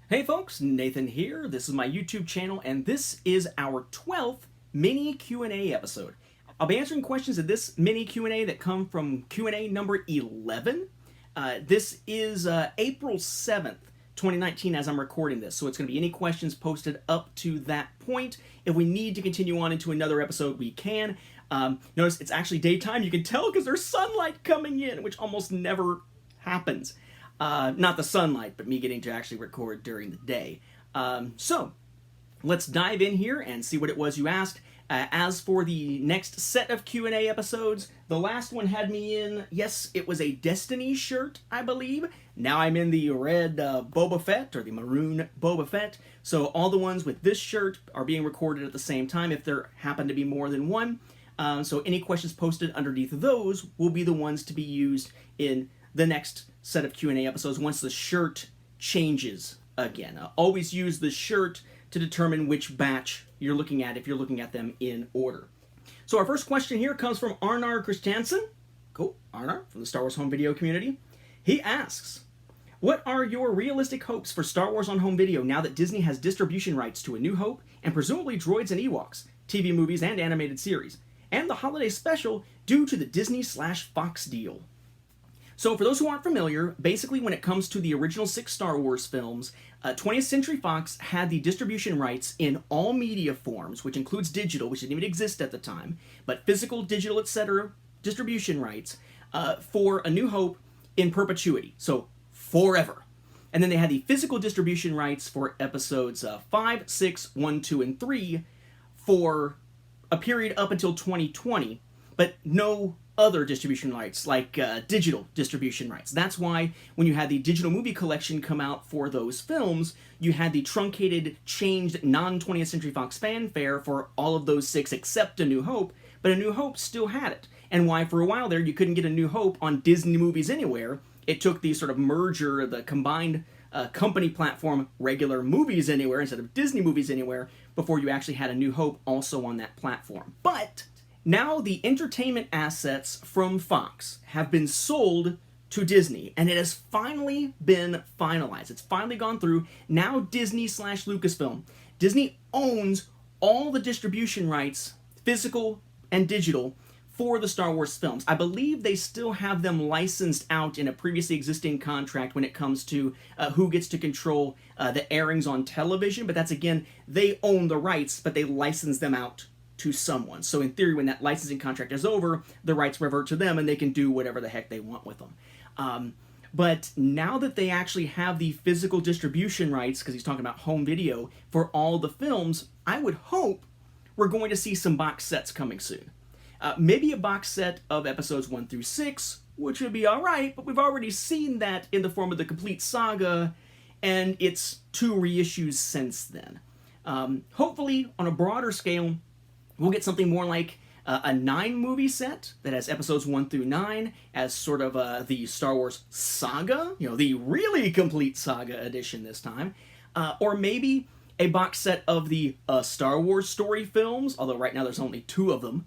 Hey folks, Nathan here. This is my YouTube channel and this is our 12th mini Q&A episode. I'll be answering questions in this mini Q&A that come from Q&A number 11. This is April 7th, 2019 as I'm recording this, so it's going to be any questions posted up to that point. If we need to continue on into another episode, we can. Notice it's actually daytime. You can tell because there's sunlight coming in, which almost never happens. Not the sunlight, but me getting to actually record during the day. So, let's dive in here and see what it was you asked. As for the next set of Q&A episodes, the last one had me in, yes, it was a Destiny shirt, I believe. Now I'm in the red Boba Fett, or the maroon Boba Fett. So all the ones with this shirt are being recorded at the same time if there happen to be more than one. So any questions posted underneath those will be the ones to be used in the next set of Q&A episodes once the shirt changes again. Always use the shirt to determine which batch you're looking at if you're looking at them in order. So our first question here comes from Arnar Christiansen. Cool, Arnar from the Star Wars Home Video community. He asks, what are your realistic hopes for Star Wars on home video now that Disney has distribution rights to A New Hope and presumably Droids and Ewoks, TV movies and animated series, and the holiday special due to the Disney/Fox deal? So for those who aren't familiar, basically when it comes to the original 6 Star Wars films, 20th Century Fox had the distribution rights in all media forms, which includes digital, which didn't even exist at the time, but physical, digital, etc. distribution rights for A New Hope in perpetuity, so forever. And then they had the physical distribution rights for episodes 5, 6, 1, 2, and 3 for a period up until 2020, but no other distribution rights, like digital distribution rights. That's why when you had the digital movie collection come out for those films, you had the truncated, changed, non-20th Century Fox fanfare for all of those 6 except A New Hope, but A New Hope still had it. And why for a while there you couldn't get A New Hope on Disney Movies Anywhere. It took the sort of merger, the combined company platform, regular Movies Anywhere instead of Disney Movies Anywhere, before you actually had A New Hope also on that platform. But now the entertainment assets from Fox have been sold to Disney, and it has finally been finalized. It's finally gone through. Now Disney/Lucasfilm. Disney owns all the distribution rights, physical and digital, for the Star Wars films. I believe they still have them licensed out in a previously existing contract when it comes to who gets to control the airings on television, but that's, again, they own the rights, but they license them out to someone. So in theory, when that licensing contract is over, the rights revert to them and they can do whatever the heck they want with them. But now that they actually have the physical distribution rights, because he's talking about home video, for all the films, I would hope we're going to see some box sets coming soon. Maybe a box set of episodes 1 through 6, which would be alright, but we've already seen that in the form of the complete saga, and it's 2 reissues since then. Hopefully, on a broader scale, we'll get something more like a 9-movie set that has episodes 1 through 9 as sort of the Star Wars saga, the really complete saga edition this time. Or maybe a box set of the Star Wars story films, although right now there's only 2 of them.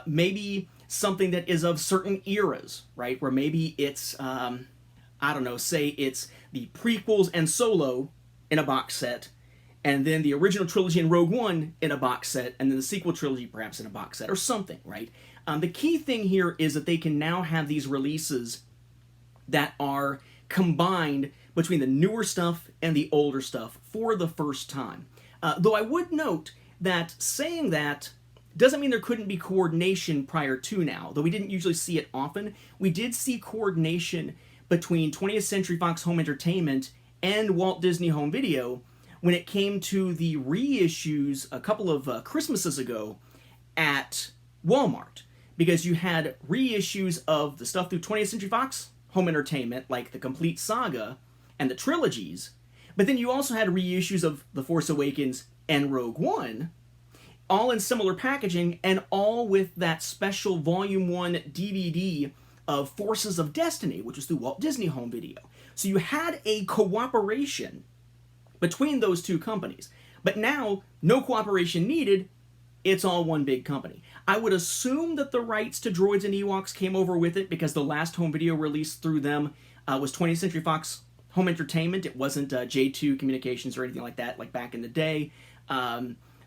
Maybe something that is of certain eras, right? Where maybe it's, I don't know, say it's the prequels and Solo in a box set, and then the original trilogy and Rogue One in a box set, and then the sequel trilogy perhaps in a box set, or something, right? The key thing here is that they can now have these releases that are combined between the newer stuff and the older stuff for the first time. Though I would note that saying that doesn't mean there couldn't be coordination prior to now, though we didn't usually see it often. We did see coordination between 20th Century Fox Home Entertainment and Walt Disney Home Video when it came to the reissues a couple of Christmases ago at Walmart, because you had reissues of the stuff through 20th Century Fox Home Entertainment, like the complete saga and the trilogies, but then you also had reissues of The Force Awakens and Rogue One, all in similar packaging, and all with that special Volume 1 DVD of Forces of Destiny, which was through Walt Disney Home Video. So you had a cooperation between those 2 companies. But now, no cooperation needed, it's all one big company. I would assume that the rights to Droids and Ewoks came over with it, because the last home video release through them was 20th Century Fox home entertainment. It wasn't J2 Communications or anything like that, like back in the day.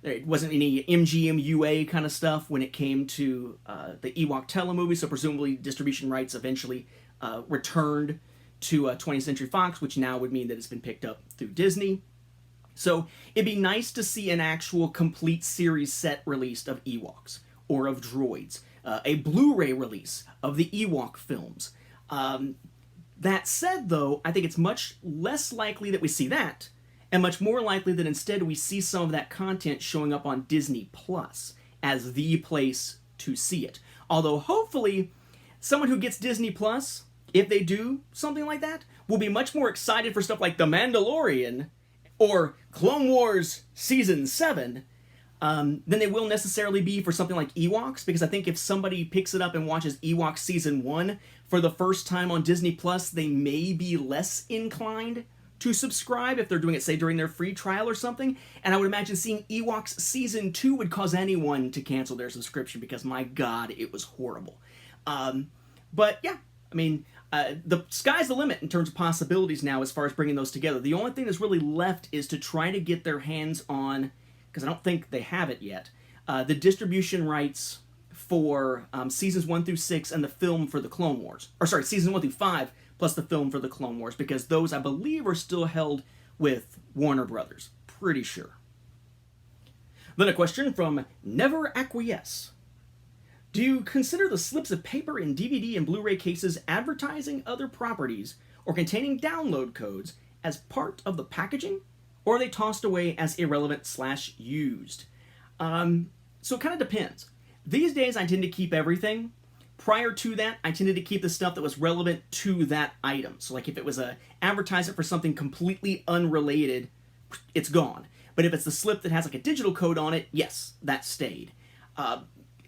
It wasn't any MGM-UA kind of stuff when it came to the Ewok telemovie, so presumably distribution rights eventually returned to 20th Century Fox, which now would mean that it's been picked up through Disney. So it'd be nice to see an actual complete series set released of Ewoks or of droids, a Blu-ray release of the Ewok films. That said, though, I think it's much less likely that we see that, and much more likely that instead we see some of that content showing up on Disney Plus as the place to see it. Although hopefully someone who gets Disney Plus, if they do something like that, will be much more excited for stuff like The Mandalorian or Clone Wars Season 7 than they will necessarily be for something like Ewoks, because I think if somebody picks it up and watches Ewoks Season 1 for the first time on Disney Plus, they may be less inclined to subscribe if they're doing it, say, during their free trial or something. And I would imagine seeing Ewoks Season 2 would cause anyone to cancel their subscription because, my God, it was horrible. But yeah, I mean, the sky's the limit in terms of possibilities now as far as bringing those together. The only thing that's really left is to try to get their hands on, because I don't think they have it yet, the distribution rights for seasons 1 through 6 and the film for the Clone Wars. Or sorry, seasons 1 through 5 plus the film for the Clone Wars, because those, I believe, are still held with Warner Brothers. Pretty sure. Then a question from Never Acquiesce. Do you consider the slips of paper in DVD and Blu-ray cases advertising other properties or containing download codes as part of the packaging, or are they tossed away as irrelevant/used? So it kind of depends. These days I tend to keep everything. Prior to that, I tended to keep the stuff that was relevant to that item. So like if it was a advertisement for something completely unrelated, it's gone. But if it's the slip that has like a digital code on it, yes, that stayed.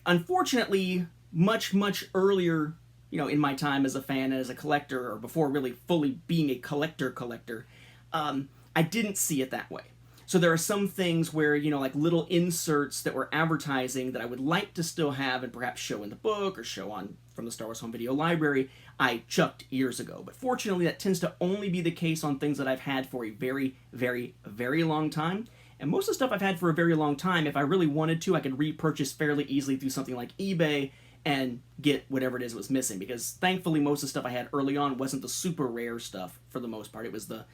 Unfortunately, much earlier, in my time as a fan and as a collector, or before really fully being a collector, I didn't see it that way. So there are some things where, like little inserts that were advertising that I would like to still have and perhaps show in the book or show on from the Star Wars Home Video Library, I chucked years ago. But fortunately, that tends to only be the case on things that I've had for a very, very, very long time. And most of the stuff I've had for a very long time, if I really wanted to, I could repurchase fairly easily through something like eBay and get whatever it is that was missing. Because thankfully, most of the stuff I had early on wasn't the super rare stuff for the most part. It was the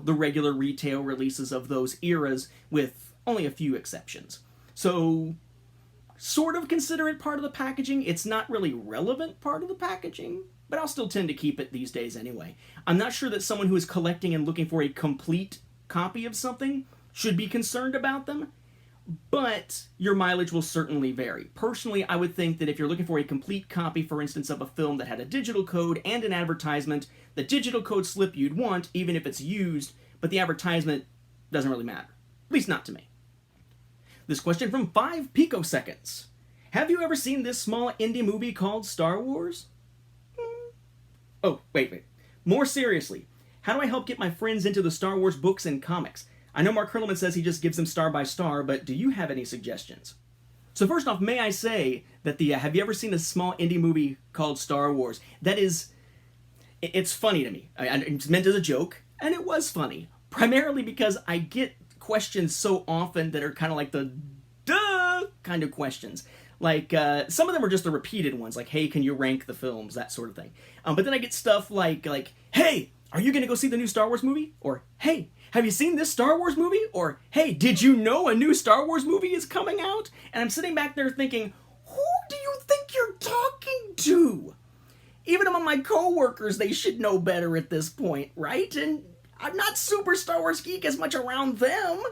regular retail releases of those eras with only a few exceptions. So, sort of consider it part of the packaging. It's not really relevant part of the packaging, but I'll still tend to keep it these days anyway. I'm not sure that someone who is collecting and looking for a complete copy of something should be concerned about them, but your mileage will certainly vary. Personally, I would think that if you're looking for a complete copy, for instance, of a film that had a digital code and an advertisement, the digital code slip you'd want, even if it's used, but the advertisement doesn't really matter. At least not to me. This question from 5 picoseconds. Have you ever seen this small indie movie called Star Wars? Oh, wait. More seriously, how do I help get my friends into the Star Wars books and comics? I know Mark Hurlman says he just gives them star by star, but do you have any suggestions? So first off, may I say that have you ever seen a small indie movie called Star Wars? It's funny to me. It's meant as a joke, and it was funny. Primarily because I get questions so often that are kind of like the duh kind of questions. Like, some of them are just the repeated ones, like, hey, can you rank the films, that sort of thing. But then I get stuff like, hey, are you going to go see the new Star Wars movie? Or, hey, have you seen this Star Wars movie? Or, hey, did you know a new Star Wars movie is coming out? And I'm sitting back there thinking, who do you think you're talking to? Even among my coworkers, they should know better at this point, right? And I'm not super Star Wars geek as much around them.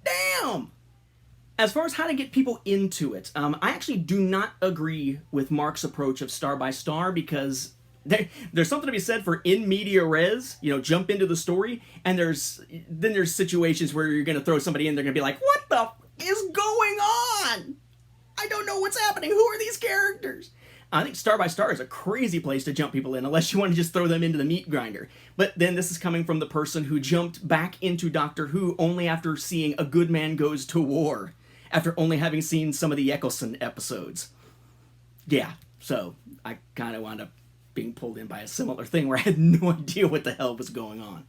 Damn! As far as how to get people into it, I actually do not agree with Mark's approach of star by star, because there's something to be said for in media res, jump into the story, and there's situations where you're going to throw somebody in, they're going to be like, what the is going on? I don't know what's happening. Who are these characters? I think star by star is a crazy place to jump people in, unless you want to just throw them into the meat grinder. But then this is coming from the person who jumped back into Doctor Who only after seeing A Good Man Goes to War, after only having seen some of the Eccleston episodes. Yeah, so I kind of wound up being pulled in by a similar thing where I had no idea what the hell was going on.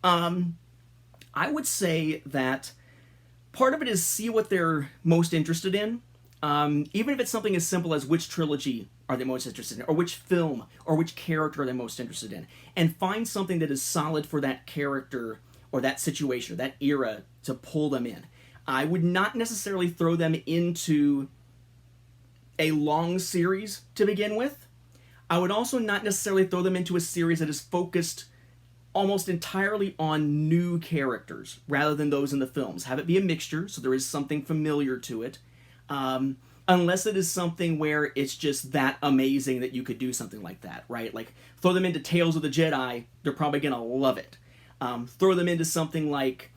I would say that part of it is see what they're most interested in. Even if it's something as simple as which trilogy are they most interested in, or which film, or which character are they most interested in, and find something that is solid for that character, or that situation, or that era to pull them in. I would not necessarily throw them into a long series to begin with. I would also not necessarily throw them into a series that is focused almost entirely on new characters rather than those in the films. Have it be a mixture, so there is something familiar to it. Unless it is something where it's just that amazing that you could do something like that, right? Like, throw them into Tales of the Jedi, they're probably going to love it. Throw them into something like,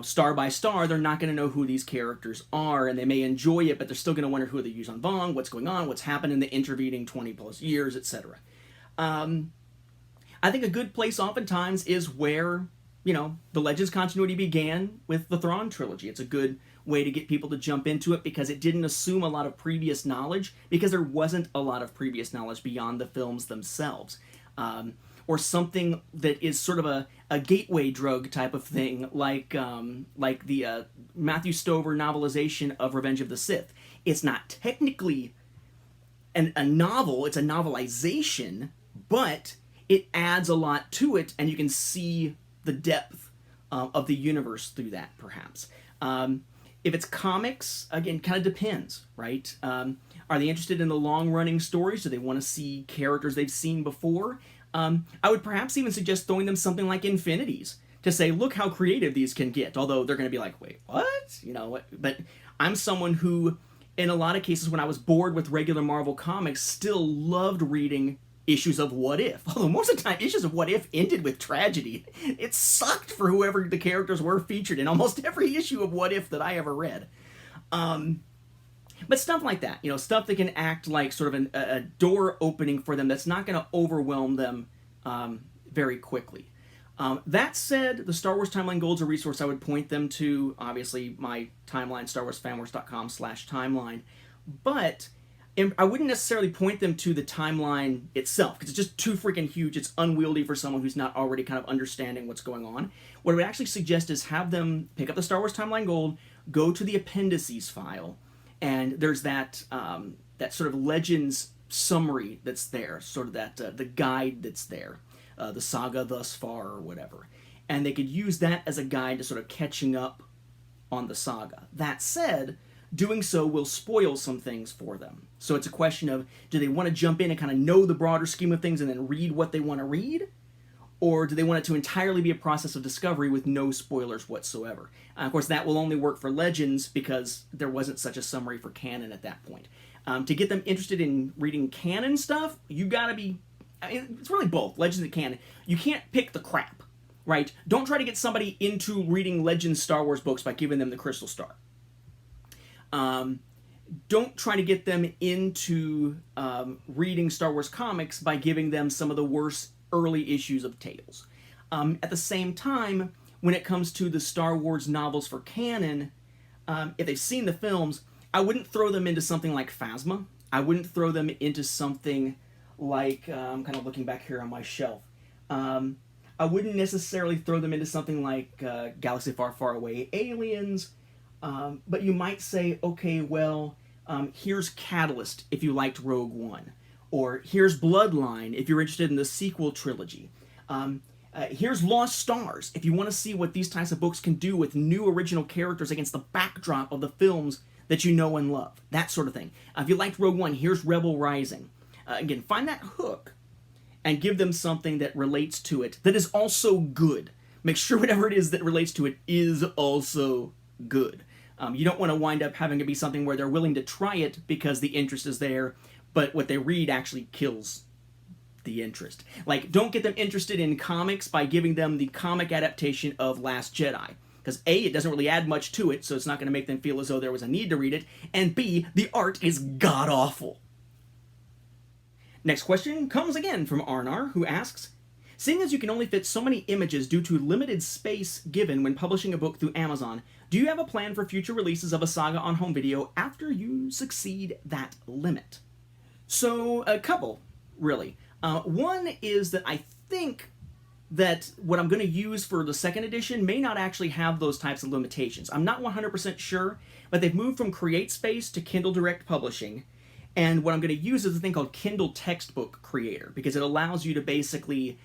Star by Star, they're not going to know who these characters are, and they may enjoy it, but they're still going to wonder who the Yuuzhan Vong, what's going on, what's happened in the intervening 20 plus years, etc. I think a good place oftentimes is where, the Legends continuity began with the Thrawn trilogy. It's a good way to get people to jump into it because it didn't assume a lot of previous knowledge, because there wasn't a lot of previous knowledge beyond the films themselves. Or something that is sort of a gateway drug type of thing, like the Matthew Stover novelization of Revenge of the Sith. It's not technically a novel, it's a novelization, but it adds a lot to it, and you can see the depth of the universe through that, perhaps. If it's comics, again, kind of depends, right? Are they interested in the long-running stories? Do they want to see characters they've seen before? I would perhaps even suggest throwing them something like Infinities to say, look how creative these can get. Although they're going to be like, wait, what? But I'm someone who, in a lot of cases, when I was bored with regular Marvel comics, still loved reading issues of What If. Although most of the time, issues of What If ended with tragedy. It sucked for whoever the characters were featured in almost every issue of What If that I ever read. But stuff like that, stuff that can act like sort of a door opening for them that's not going to overwhelm them very quickly. That said, the Star Wars Timeline Gold's a resource I would point them to. Obviously, my timeline, StarWarsFanWars.com/timeline. But I wouldn't necessarily point them to the timeline itself, because it's just too freaking huge. It's unwieldy for someone who's not already kind of understanding what's going on. What I would actually suggest is have them pick up the Star Wars Timeline Gold, go to the appendices file, and there's that sort of Legends summary that's there, sort of that the guide that's there, the saga thus far or whatever. And they could use that as a guide to sort of catching up on the saga. That said, doing so will spoil some things for them. So it's a question of, do they want to jump in and kind of know the broader scheme of things and then read what they want to read? Or do they want it to entirely be a process of discovery with no spoilers whatsoever? Of course, that will only work for Legends because there wasn't such a summary for canon at that point. To get them interested in reading canon stuff, you gotta be... it's really both, Legends and canon. You can't pick the crap, right? Don't try to get somebody into reading Legends Star Wars books by giving them the Crystal Star. Don't try to get them into reading Star Wars comics by giving them some of the worst early issues of Tales. At the same time, when it comes to the Star Wars novels for canon, if they've seen the films, I wouldn't throw them into something like Phasma. I wouldn't throw them into something like, I'm kind of looking back here on my shelf. I wouldn't necessarily throw them into something like Galaxy Far, Far Away, Aliens, but you might say, okay, well, here's Catalyst if you liked Rogue One. Or here's Bloodline if you're interested in the sequel trilogy. Here's Lost Stars if you want to see what these types of books can do with new original characters against the backdrop of the films that you know and love. That sort of thing. If you liked Rogue One, here's Rebel Rising. Again, find that hook and give them something that relates to it that is also good. Make sure whatever it is that relates to it is also good. You don't want to wind up having to be something where they're willing to try it because the interest is there, but what they read actually kills the interest. Like, don't get them interested in comics by giving them the comic adaptation of Last Jedi. Because A, it doesn't really add much to it, so it's not going to make them feel as though there was a need to read it, and B, the art is god-awful. Next question comes again from Arnar, who asks, seeing as you can only fit so many images due to limited space given when publishing a book through Amazon, do you have a plan for future releases of a saga on home video after you succeed that limit? So, a couple, really. One is that I think that what I'm going to use for the second edition may not actually have those types of limitations. I'm not 100% sure, but they've moved from CreateSpace to Kindle Direct Publishing. And what I'm going to use is a thing called Kindle Textbook Creator, because it allows you to basically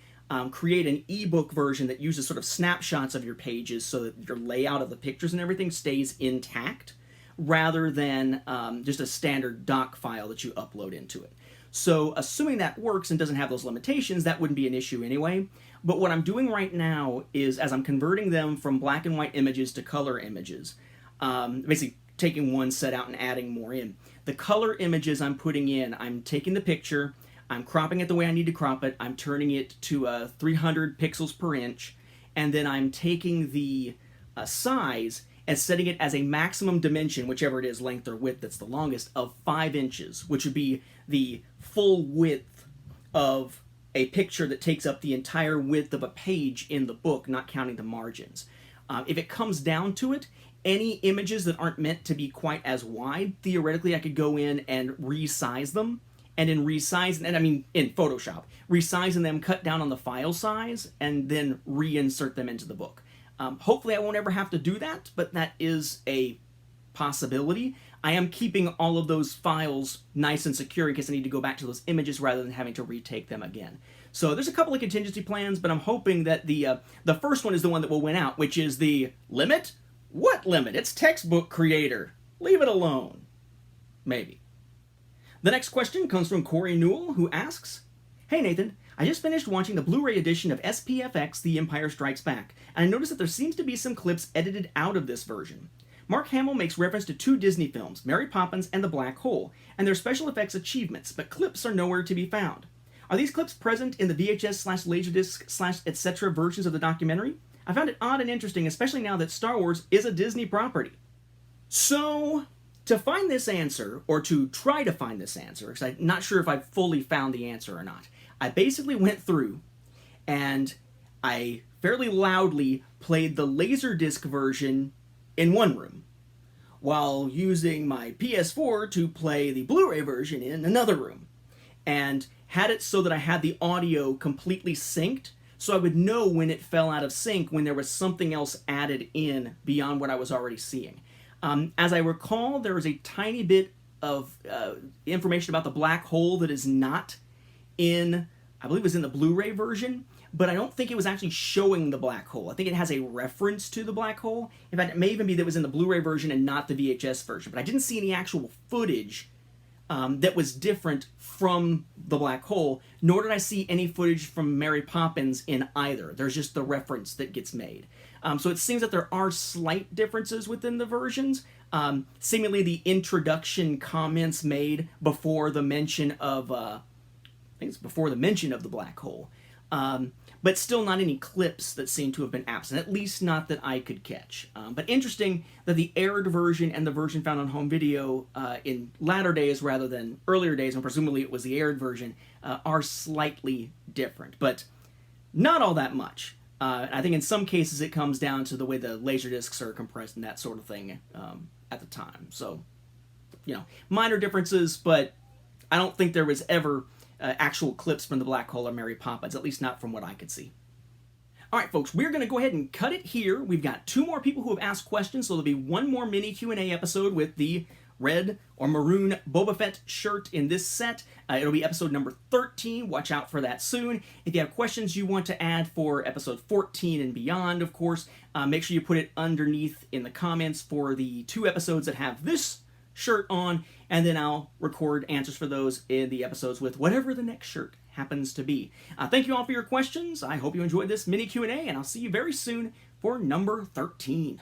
create an ebook version that uses sort of snapshots of your pages so that your layout of the pictures and everything stays intact, rather than just a standard doc file that you upload into it. So assuming that works and doesn't have those limitations, that wouldn't be an issue anyway. But what I'm doing right now is, as I'm converting them from black and white images to color images, basically taking one set out and adding more in. The color images I'm putting in, I'm taking the picture, I'm cropping it the way I need to crop it, I'm turning it to 300 pixels per inch, and then I'm taking the size and setting it as a maximum dimension, whichever it is, length or width that's the longest, of 5 inches, which would be the full width of a picture that takes up the entire width of a page in the book, not counting the margins. If it comes down to it, any images that aren't meant to be quite as wide, theoretically I could go in and resize them, and in resizing, and I mean in Photoshop, resizing them, cut down on the file size, and then reinsert them into the book. Hopefully I won't ever have to do that, but that is a possibility. I am keeping all of those files nice and secure in case I need to go back to those images rather than having to retake them again. So there's a couple of contingency plans, but I'm hoping that the first one is the one that will win out, which is the limit? What limit? It's Textbook Creator. Leave it alone. Maybe. The next question comes from Corey Newell, who asks, "Hey Nathan, I just finished watching the Blu-ray edition of SPFX The Empire Strikes Back, and I noticed that there seems to be some clips edited out of this version. Mark Hamill makes reference to 2 Disney films, Mary Poppins and The Black Hole, and their special effects achievements, but clips are nowhere to be found. Are these clips present in the VHS/Laserdisc/etc. versions of the documentary? I found it odd and interesting, especially now that Star Wars is a Disney property." So, to find this answer, or to try to find this answer, because I'm not sure if I've fully found the answer or not, I basically went through and I fairly loudly played the Laserdisc version in one room, while using my PS4 to play the Blu-ray version in another room, and had it so that I had the audio completely synced, so I would know when it fell out of sync, when there was something else added in beyond what I was already seeing. As I recall, there was a tiny bit of information about the black hole that is not in, I believe it was in the Blu-ray version, but I don't think it was actually showing the black hole. I think it has a reference to the black hole. In fact, it may even be that it was in the Blu-ray version and not the VHS version, but I didn't see any actual footage that was different from the black hole, nor did I see any footage from Mary Poppins in either. There's just the reference that gets made. So it seems that there are slight differences within the versions. Seemingly the introduction comments made before the mention of, I think it's before the mention of the black hole. But still not any clips that seem to have been absent, at least not that I could catch. But interesting that the aired version and the version found on home video in latter days rather than earlier days, and presumably it was the aired version, are slightly different, but not all that much. I think in some cases it comes down to the way the Laserdiscs are compressed and that sort of thing at the time. So, you know, minor differences, but I don't think there was ever actual clips from the black hole or Mary Poppins, at least not from what I could see. All right, folks, we're going to go ahead and cut it here. We've got 2 more people who have asked questions, so there'll be 1 more mini Q&A episode with the red or maroon Boba Fett shirt in this set. It'll be episode number 13. Watch out for that soon. If you have questions you want to add for episode 14 and beyond, of course, make sure you put it underneath in the comments for the 2 episodes that have this shirt on, and then I'll record answers for those in the episodes with whatever the next shirt happens to be. Thank you all for your questions. I hope you enjoyed this mini Q&A, and I'll see you very soon for number 13.